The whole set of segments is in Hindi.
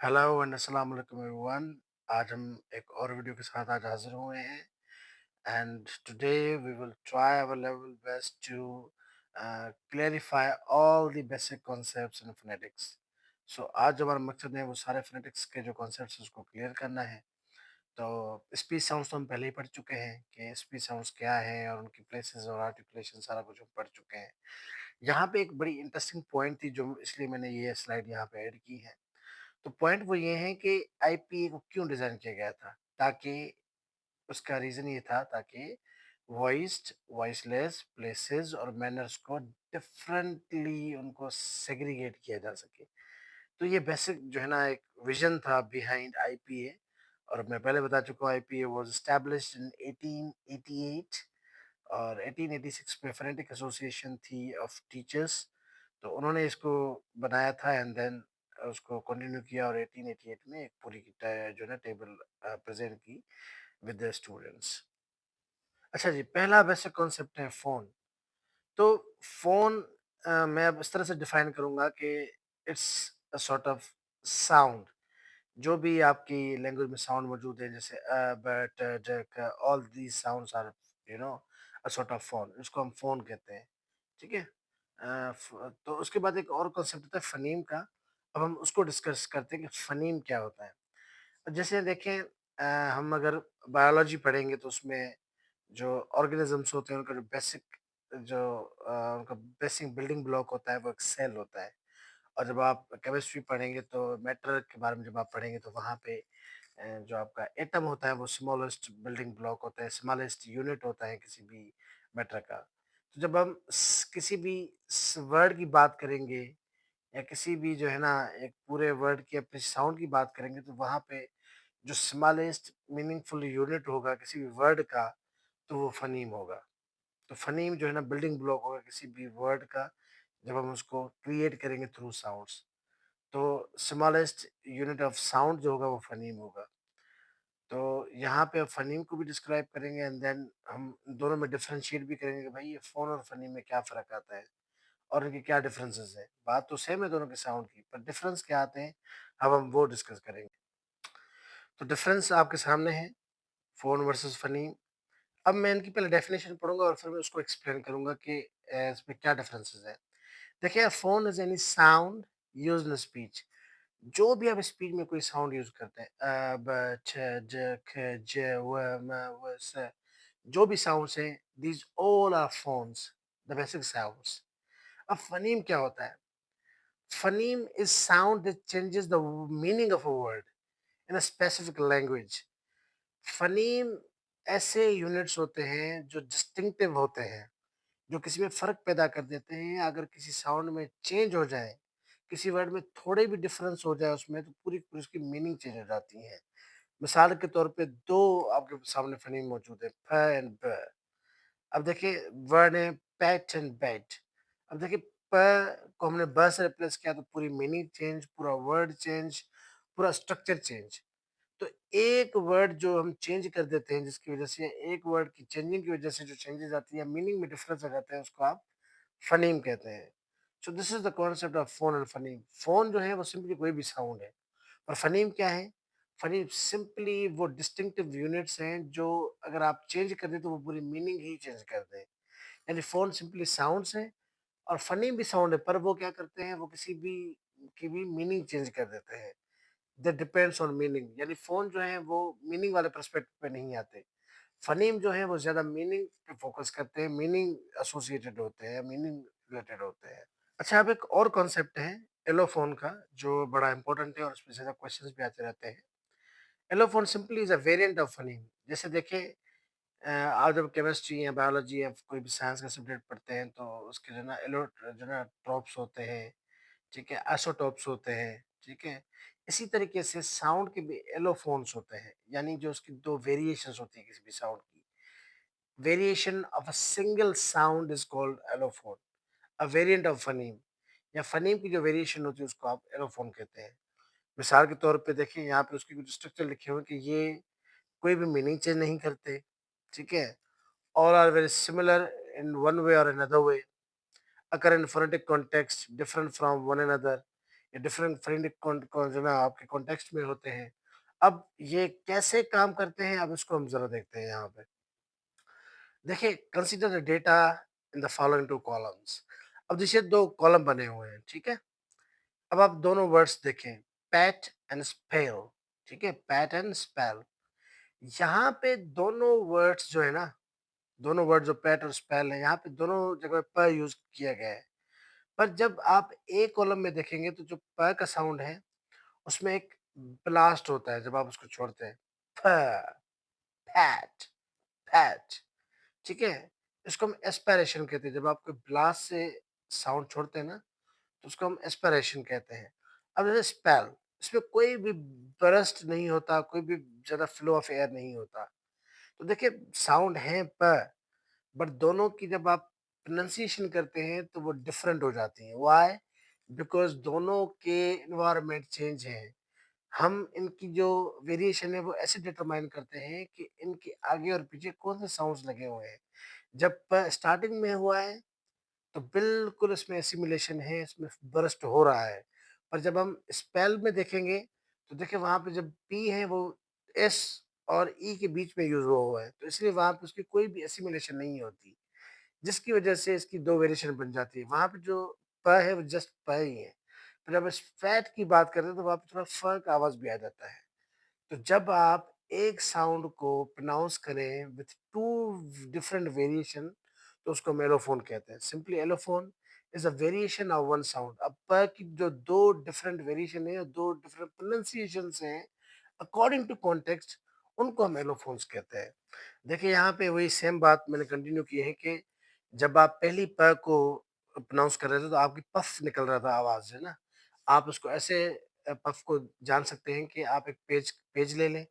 हेलो एंड अस्सलाम वालेकुम एवरीवन। आज हम एक और वीडियो के साथ आज हाजिर हुए हैं and today we will try our level best to clarify all the basic concepts in phonetics. So आज जो हमारा मकसद है वो सारे फोनेटिक्स के जो कॉन्सेप्ट्स हैं उसको क्लियर करना है। तो स्पीच साउंड्स तो हम पहले ही पढ़ चुके हैं कि स्पीच साउंड्स क्या है और उनकी प्लेसेस और आर्टिकुलेशन सारा कुछ हम पढ़ चुके हैं। यहाँ पे एक बड़ी इंटरेस्टिंग पॉइंट थी जो इसलिए मैंने ये स्लाइड यहाँ पे ऐड की है। तो पॉइंट वो ये है कि आईपीए को क्यों डिजाइन किया गया था, ताकि उसका रीजन ये था ताकि वॉइस्ड वॉइसलेस प्लेसेस और मैनर्स को डिफरेंटली उनको सेग्रीगेट किया जा सके। तो ये बेसिक जो है ना एक विजन था बिहाइंड आईपीए। और मैं पहले बता चुका हूँ आईपीए वाज एस्टैब्लिश्ड इन 1888 और 1886 में फोनेटिक एसोसिएशन थी ऑफ टीचर्स। तो उन्होंने इसको बनाया था एंड देन उसको कंटिन्यू किया और 1888 में एक पूरी जो है ना टेबल प्रेजेंट की विद द स्टूडेंट्स। अच्छा जी, पहला बेसिक कॉन्सेप्ट है फोन। तो फोन मैं अब इस तरह से डिफाइन करूंगा कि it's a sort of sound. जो भी आपकी लैंग्वेज में साउंड मौजूद है जैसे बट जक, all these sounds are you know a sort of phone, इसको हम फोन कहते हैं। ठीक है। तो उसके बाद एक और कॉन्सेप्ट होता है फनीम का। अब हम उसको डिस्कस करते हैं कि फनीम क्या होता है। जैसे देखें, हम अगर बायोलॉजी पढ़ेंगे तो उसमें जो ऑर्गेनिजम्स होते हैं उनका जो बेसिक जो उनका बेसिक बिल्डिंग ब्लॉक होता है वो एक सेल होता है। और जब आप केमिस्ट्री पढ़ेंगे तो मैटर के बारे में जब आप पढ़ेंगे तो वहाँ पे जो आपका एटम होता है वो स्मॉलेस्ट बिल्डिंग ब्लॉक होता है, स्मॉलेस्ट यूनिट होता है किसी भी मैटर का। तो जब हम किसी भी वर्ड की बात करेंगे या किसी भी जो है ना एक पूरे वर्ड की अपनी साउंड की बात करेंगे तो वहाँ पे जो स्मॉलेस्ट मीनिंगफुल यूनिट होगा किसी भी वर्ड का तो वो फनीम होगा। तो फनीम जो है ना बिल्डिंग ब्लॉक होगा किसी भी वर्ड का जब हम उसको क्रिएट करेंगे थ्रू साउंड्स। तो स्मॉलेस्ट यूनिट ऑफ साउंड जो होगा वो फनीम होगा। तो यहाँ पे फनीम को भी डिस्क्राइब करेंगे एंड देन हम दोनों में डिफरेंशिएट भी करेंगे कि भाई ये फोन और फनीम में क्या फ़र्क आता है और इनके क्या डिफरेंसेस है। बात तो सेम है दोनों के साउंड की, पर डिफरेंस क्या आते हैं अब हम वो डिस्कस करेंगे। तो डिफरेंस आपके सामने है, फोन वर्सेस फनीम। अब मैं इनकी पहले डेफिनेशन पढ़ूंगा और फिर मैं उसको एक्सप्लेन करूंगा कि इसमें क्या डिफरेंसेस है। देखिए, phone is any sound used in speech. जो भी आप स्पीच में कोई साउंड यूज करते हैं ब छ ज ख ज व म व स, जो भी साउंड्स हैं these all are phones, the basic sounds. अब फनीम क्या होता है? Phoneme is sound that changes the meaning of a word in a specific language. Phoneme ऐसे यूनिट्स होते हैं जो डिस्टिंक्टिव होते हैं, जो किसी में फर्क पैदा कर देते हैं। अगर किसी साउंड में चेंज हो जाए, किसी वर्ड में थोड़े भी डिफरेंस हो जाए उसमें, तो पूरी की पूरी उसकी मीनिंग चेंज हो जाती है। मिसाल के तौर पे दो आपके सामने फनीम मौजूद है, फ एंड ब। अब देखिए, वर्ड है पैट एंड बैट। अब देखिए, प को हमने ब से रिप्लेस किया तो पूरी मीनिंग चेंज, पूरा वर्ड चेंज, पूरा स्ट्रक्चर चेंज। तो एक वर्ड जो हम चेंज कर देते हैं जिसकी वजह से, एक वर्ड की चेंजिंग की वजह से जो चेंजेस आती है, मीनिंग में डिफरेंस आ जाता है, उसको आप फनीम कहते हैं। So this is the concept of phone and phoneme. Phone जो है वो सिंपली कोई भी साउंड है और फनीम क्या है? फनीम सिंपली वो डिस्टिंक्टिव यूनिट्स हैं जो अगर आप चेंज कर दें तो वो पूरी मीनिंग ही चेंज कर दें। यानी फ़ोन सिंपली साउंड्स है और फ़नी भी साउंड है, पर वो क्या करते हैं, वो किसी भी की भी मीनिंग चेंज कर देते हैं। That depends on meaning. यानी फ़ोन जो है वो मीनिंग वाले पर्सपेक्टिव पे नहीं आते। फ़नीम जो है वो ज़्यादा मीनिंग पे फ़ोकस करते हैं, मीनिंग एसोसिएटेड होते हैं, मीनिंग रिलेटेड होते हैं। अच्छा, अब एक और कॉन्सेप्ट है एलोफ़ोन का जो बड़ा इंपॉर्टेंट है और उसमें ज़्यादा क्वेश्चंस भी आते रहते हैं। Allophone simply is a variant of phoneme. जैसे देखिए, आप जब केमिस्ट्री या बायोलॉजी या कोई भी साइंस का सब्जेक्ट पढ़ते हैं तो उसके जो ना जो ना ट्रॉप्स होते हैं, ठीक है, आइसोटोप्स होते हैं, ठीक है। इसी तरीके से साउंड के भी एलोफोन्स होते हैं, यानी जो उसकी दो वेरिएशंस होती है किसी भी साउंड की। Variation of a single sound is called allophone. A variant of phoneme या फनीम की जो वेरिएशन होती है उसको आप एलोफोन कहते हैं। मिसाल के तौर पे देखिए, यहाँ पे उसकी कुछ स्ट्रक्चर लिखे हुए हैं कि ये कोई भी मीनिंग चेंज नहीं करते, ठीक है। All are very similar in one way or another way, occur in phonetic context different from one another. ये डिफरेंट फोनेटिक जो है आपके कॉन्टेक्स्ट में होते हैं। अब ये कैसे काम करते हैं, अब इसको हम ज़रा देखते हैं यहाँ पे। देखिए, consider the data in the following 2 columns. अब देखिए 2 कॉलम बने हुए हैं, ठीक है? अब आप दोनों वर्ड्स देखें, पैट एंड स्पेल, ठीक है? PAT and spell. यहाँ पे दोनों वर्ड्स जो है ना, दोनों वर्ड जो पैट और स्पेल है, यहाँ पे दोनों जगह प यूज़ किया गया है। पर जब आप ए कॉलम में देखेंगे तो जो प का साउंड है, उसमें एक ब्लास्ट होता है जब आप उसको छोड़ते हैं। फ, पैट, पैट, ठीक है? इसको हम एस्पिरेशन कहते हैं। जब आप कोई ब्लास्ट से साउंड छोड़ते हैं ना, तो उसको हम एस्पिरेशन कहते हैं। अब जैसे स्पेल, इसमें कोई भी बर्स्ट नहीं होता, कोई भी ज़्यादा फ्लो ऑफ एयर नहीं होता। तो देखिए साउंड है प, बट दोनों की जब आप प्रोनंसिएशन करते हैं तो वो डिफरेंट हो जाती हैं। व्हाई? बिकॉज़ दोनों के एनवायरनमेंट चेंज हैं। हम इनकी जो वेरिएशन है वो ऐसे डिटरमाइन करते हैं कि इनके आगे और पीछे कौन से साउंड्स लगे हुए हैं। जब स्टार्टिंग में हुआ है तो बिल्कुल इसमें एसिमिलेशन है, इसमें बर्स्ट हो रहा है। पर जब हम स्पेल में देखेंगे तो देखिए वहाँ पे जब पी है वो एस और ई के बीच में यूज़ हुआ हुआ है, तो इसलिए वहाँ पे उसकी कोई भी एसिमिलेशन नहीं होती, जिसकी वजह से इसकी 2 वेरिएशन बन जाती है। वहाँ पे जो प है वो जस्ट प ही है। पर जब इस फैट की बात करते हैं तो वहाँ पे थोड़ा फ का आवाज़ भी आ जाता है। तो जब आप एक साउंड को प्रोनाउंस करें विथ टू डिफरेंट वेरिएशन तो उसको हम एलोफोन कहते हैं। Simply allophone is a variation of one sound. अब प की जो दो डिफरेंट वेरिएशन है, दो डिफरेंट प्रोनाउंसिएशंस हैं, अकॉर्डिंग टू कॉन्टेक्स्ट, उनको हम एलोफोन्स कहते हैं। देखिए यहाँ पे वही सेम बात मैंने कंटिन्यू की है कि जब आप पहली प को प्रोनाउंस कर रहे थे तो आपकी पफ निकल रहा था आवाज़, है ना? आप उसको ऐसे पफ को जान सकते हैं कि आप एक पेज पेज ले लें,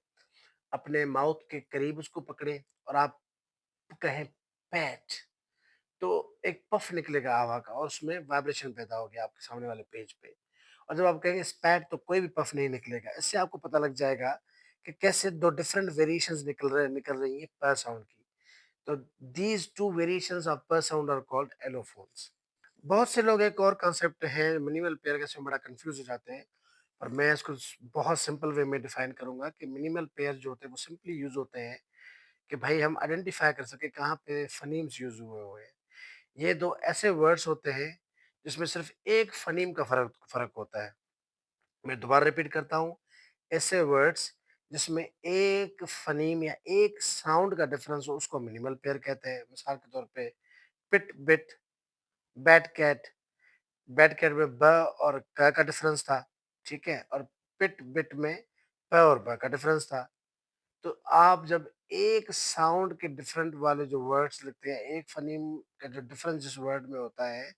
अपने माउथ के करीब उसको पकड़ें और आप कहें पैट, तो एक पफ निकलेगा हवा का और उसमें वाइब्रेशन पैदा हो गया आपके सामने वाले पेज पे। और जब आप कहेंगे स्पैट तो कोई भी पफ नहीं निकलेगा। इससे आपको पता लग जाएगा कि कैसे 2 डिफरेंट वेरिएशंस निकल रही हैं प साउंड की। तो दीज़ 2 वेरिएशंस ऑफ प साउंड आर कॉल्ड एलोफोन्स। बहुत से लोग एक और कॉन्सेप्ट है मिनिमल पेयर के, इसमें बड़ा कंफ्यूज हो जाते हैं। और मैं इसको बहुत सिंपल वे में डिफाइन करूंगा कि मिनिमल पेयर जो होते हैं वो सिंपली यूज होते हैं कि भाई हम आइडेंटिफाई कर सके कहाँ पे फनीम्स यूज हुए हुए हैं। ये दो ऐसे वर्ड्स होते हैं जिसमें सिर्फ एक फनीम का फर्क फर्क होता है। मैं दोबारा रिपीट करता हूँ, ऐसे वर्ड्स जिसमें एक फनीम या एक साउंड का डिफरेंस हो उसको मिनिमल पेयर कहते हैं। मिसाल के तौर पे pit bit, bat cat. Bat cat में ब और क का डिफरेंस था, ठीक है? और पिट बिट में प और ब का डिफरेंस था। तो आप जब एक साउंड के डिफरेंट वाले जो वर्ड्स लिखते हैं, एक फनीम का जो डिफरेंस जिस वर्ड में होता है,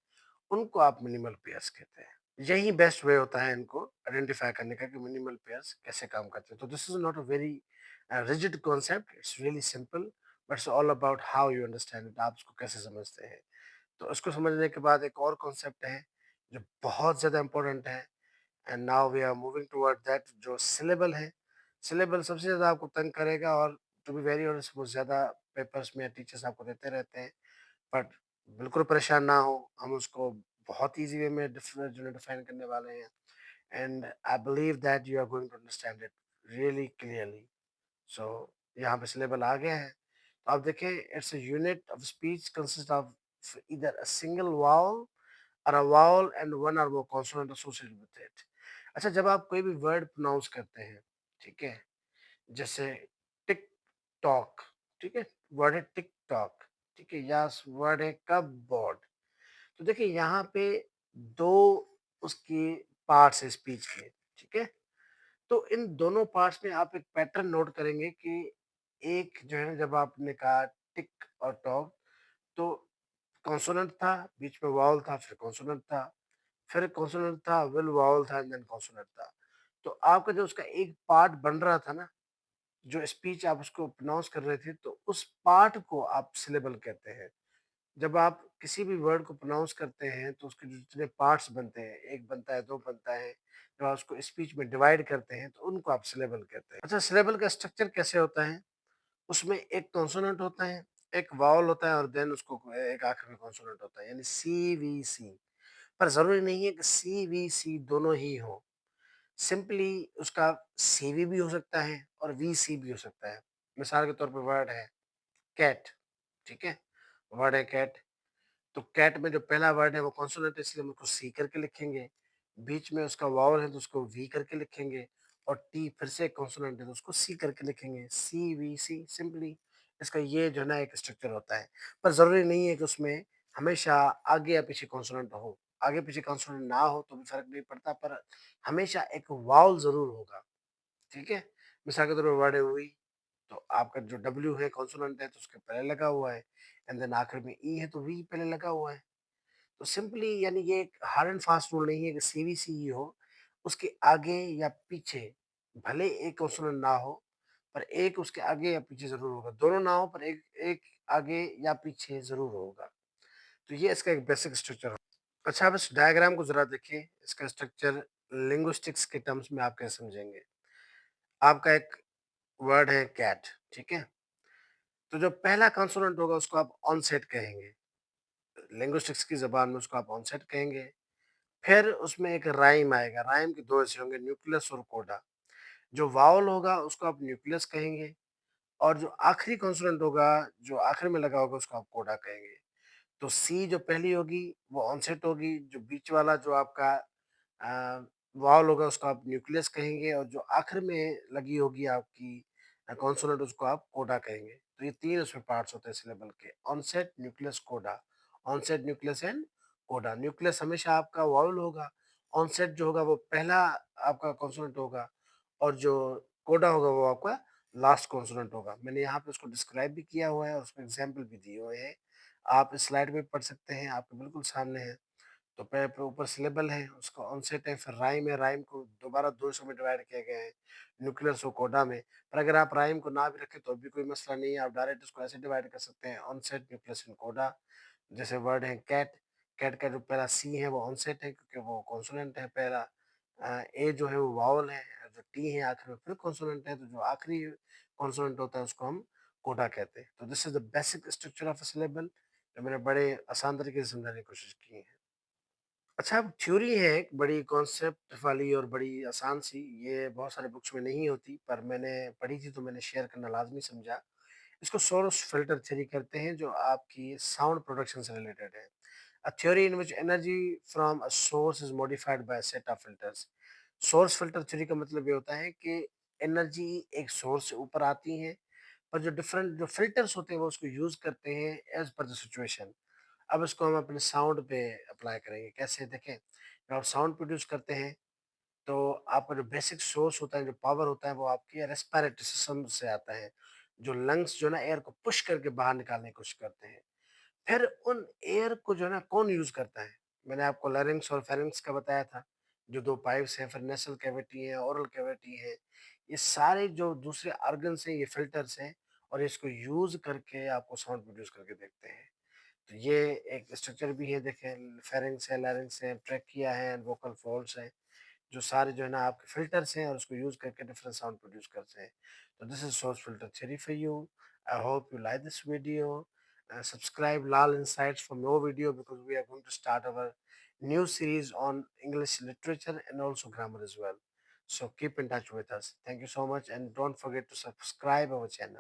उनको आप मिनिमल पेयर्स कहते हैं। यही बेस्ट वे होता है इनको आइडेंटिफाई करने का कि मिनिमल पेयर्स कैसे काम करते हैं। तो this is not a very rigid concept, it's really simple, but it's all about how you understand it, आप उसको कैसे समझते हैं। तो इसको समझने के बाद एक और कॉन्सेप्ट है जो बहुत ज़्यादा इम्पोर्टेंट है, and now we are moving toward that, जो सिलेबल है। सिलेबल सबसे ज़्यादा आपको तंग करेगा और टू बी वेरी ऑनेस्ट वो ज़्यादा पेपर्स में टीचर्स आपको देते रहते हैं। बट बिल्कुल परेशान ना हो, हम उसको बहुत ईज़ी वे में डिफाइन करने वाले हैं, and I believe that you are going to understand it really clearly. So यहाँ पे सिलेबल आ गया है। तो आप देखें, it's a unit of speech consist of either a single vowel or a vowel and one or more consonant associated with it. अच्छा, जब आप कोई भी वर्ड प्रोनाउंस करते हैं, ठीक है? जैसे टिक टॉक, ठीक है? वर्ड है टिक टॉक, ठीक है? या वर्ड है कपबोर्ड। तो देखिए यहाँ पे 2 उसकी पार्ट्स है स्पीच के, ठीक है? तो इन दोनों पार्ट्स में आप एक पैटर्न नोट करेंगे कि एक जो है ना, जब आपने कहा टिक और टॉक, तो कॉन्सोनेंट था, बीच में वावल था, फिर कॉन्सोनेंट था, फिर कॉन्सोनेंट था, विल वावल था एंड देन कॉन्सोनेंट था। तो आपका जो उसका एक पार्ट बन रहा था ना, जो स्पीच आप उसको प्रोनाउंस कर रहे थे, तो उस पार्ट को आप सिलेबल कहते हैं। जब आप किसी भी वर्ड को प्रोनाउंस करते हैं तो उसके जो जितने पार्ट्स बनते हैं, 1 बनता है, 2 बनता है, जब आप उसको स्पीच में डिवाइड करते हैं तो उनको आप सिलेबल कहते हैं। अच्छा, सिलेबल का स्ट्रक्चर कैसे होता है? उसमें एक कॉन्सोनेंट होता है, एक वावल होता है और देन उसको एक आखिर में कॉन्सोनेंट होता है, यानी सीवीसी। पर ज़रूरी नहीं है कि सी, वी, सी दोनों ही हों। सिंपली उसका सीवी भी हो सकता है और वीसी भी हो सकता है। मिसाल के तौर पे वर्ड है कैट, ठीक है? वर्ड है कैट, तो कैट में जो पहला वर्ड है वो कॉन्सोनेंट है इसलिए हम उसको सी करके लिखेंगे। बीच में उसका वावल है तो उसको वी करके लिखेंगे और टी फिर से एक कॉन्सोनेंट है तो उसको सी करके लिखेंगे। सी, वी, सी सिंपली इसका ये जो है ना एक स्ट्रक्चर होता है। पर ज़रूरी नहीं है कि उसमें हमेशा आगे या पीछे कॉन्सोनेंट हो। आगे पीछे कॉन्सोनेंट ना हो तो भी फ़र्क नहीं पड़ता पर हमेशा एक वावल ज़रूर होगा, ठीक है? मिसाल के तौर पे वर्ड है वी, तो आपका जो डब्ल्यू है कॉन्सोनेंट है तो उसके पहले लगा हुआ है एंड देन आखिर में ई है तो वी पहले लगा हुआ है। तो सिंपली यानी ये एक हार्ड एंड फास्ट रूल नहीं है कि सीवीसी ही हो, उसके आगे या पीछे भले एक कॉन्सोनेंट ना हो, पर एक उसके आगे या पीछे ज़रूर होगा। दोनों ना हो पर एक एक आगे या पीछे ज़रूर होगा। तो ये इसका एक बेसिक स्ट्रक्चर है। अच्छा आप इस डायग्राम को ज़रा देखिए, इसका स्ट्रक्चर लिंग्विस्टिक्स के टर्म्स में आप कैसे समझेंगे? आपका एक वर्ड है कैट, ठीक है? तो जो पहला कॉन्सोनेंट होगा उसको आप ऑनसेट कहेंगे। लिंग्विस्टिक्स की ज़बान में उसको आप ऑनसेट कहेंगे। फिर उसमें एक राइम आएगा, राइम के 2 हिस्से होंगे न्यूक्लियस और कोडा। जो वावल होगा उसको आप न्यूक्लियस कहेंगे और जो आखिरी कॉन्सोनेंट होगा, जो आखिर में लगा होगा उसको आप कोडा कहेंगे। तो सी जो पहली होगी वो ऑनसेट होगी, जो बीच वाला जो आपका वावल होगा उसको आप न्यूक्लियस कहेंगे और जो आखिर में लगी होगी आपकी कॉन्सोनेंट उसको आप कोडा कहेंगे। तो ये 3 उसमें पार्ट्स होते हैं सिलेबल के, ऑनसेट, न्यूक्लियस, कोडा। ऑनसेट, न्यूक्लियस एंड कोडा। न्यूक्लियस हमेशा आपका वावल होगा, ऑनसेट जो होगा वो पहला आपका कॉन्सोनेंट होगा और जो कोडा होगा वो आपका लास्ट कॉन्सोनेंट होगा। मैंने यहाँ पे उसको डिस्क्राइब भी किया हुआ है और उसमें एग्जाम्पल भी दिए हुए हैं। आप इस स्लाइड में पढ़ सकते हैं, आपके बिल्कुल सामने है। तो पे पे ऊपर सिलेबल है, उसका ऑनसेट है, फिर राइम है, राइम को दोबारा 2 हिस्सों में डिवाइड किया गया है, न्यूक्लियस और कोडा में। पर अगर आप राइम को ना भी रखें तो भी कोई मसला नहीं है, आप डायरेक्ट इसको ऐसे डिवाइड कर सकते हैं, ऑनसेट, न्यूक्लियस एंड कोडा। जैसे वर्ड है कैट, कैट का जो पहला सी है वो ऑनसेट है क्योंकि वो कॉन्सोनेंट है पहला। ए जो है वो वावल है, जो टी है आखिर में फिर कॉन्सोनेंट है, तो जो आखिरी कॉन्सोनेंट होता है उसको हम कोडा कहते हैं। तो this is the basic structure of a syllable जो मैंने बड़े आसान तरीके से समझाने की कोशिश की है। अच्छा, अब थ्योरी है एक बड़ी कॉन्सेप्ट वाली और बड़ी आसान सी, ये बहुत सारे बुक्स में नहीं होती पर मैंने पढ़ी थी तो मैंने शेयर करना लाज़मी समझा। इसको सोर्स फ़िल्टर थ्योरी कहते हैं जो आपकी साउंड प्रोडक्शन से रिलेटेड है। A theory in which energy from a source is modified by a set of filters. Source filter theory का मतलब ये होता है कि एनर्जी एक सोर्स से ऊपर आती है, पर जो डिफरेंट जो फ़िल्टर्स होते हैं वो उसको यूज़ करते हैं एज़ पर द सिचुएशन। अब इसको हम अपने साउंड पे अप्लाई करेंगे। कैसे देखें, जब आप साउंड प्रोड्यूस करते हैं, तो आपका जो बेसिक सोर्स होता है, जो पावर होता है, वो आपकी रेस्पिरेटरी सिस्टम से आता है। जो लंग्स जो है ना एयर को पुश करके बाहर निकालने की कोशिश करते हैं। फिर उन एयर को जो है ना कौन यूज़ करता है? मैंने आपको लारिंक्स और फेरिंक्स का बताया था, जो 2 पाइप्स हैं, फिर नेसल कैविटी है, ओरल कैविटी है। ये सारे जो दूसरे ऑर्गन्स हैं, ये फिल्टर्स हैं और इसको यूज़ करके आपको साउंड प्रोड्यूस करके देखते हैं। तो ये एक स्ट्रक्चर भी है देखें, फेरिंग्स है, लारिंक्स है, ट्रैकिया है एंड वोकल फोल्ड्स हैं, जो सारे जो है ना आपके फिल्टर्स हैं और उसको यूज़ करके डिफरेंट साउंड प्रोड्यूस करते हैं। तो this is source filter theory for you. I hope you like this video. Subscribe Lal Insights for more video because we are going to start our new series on English literature and also grammar as well. So keep in touch with us. Thank you so much and don't forget to subscribe our channel.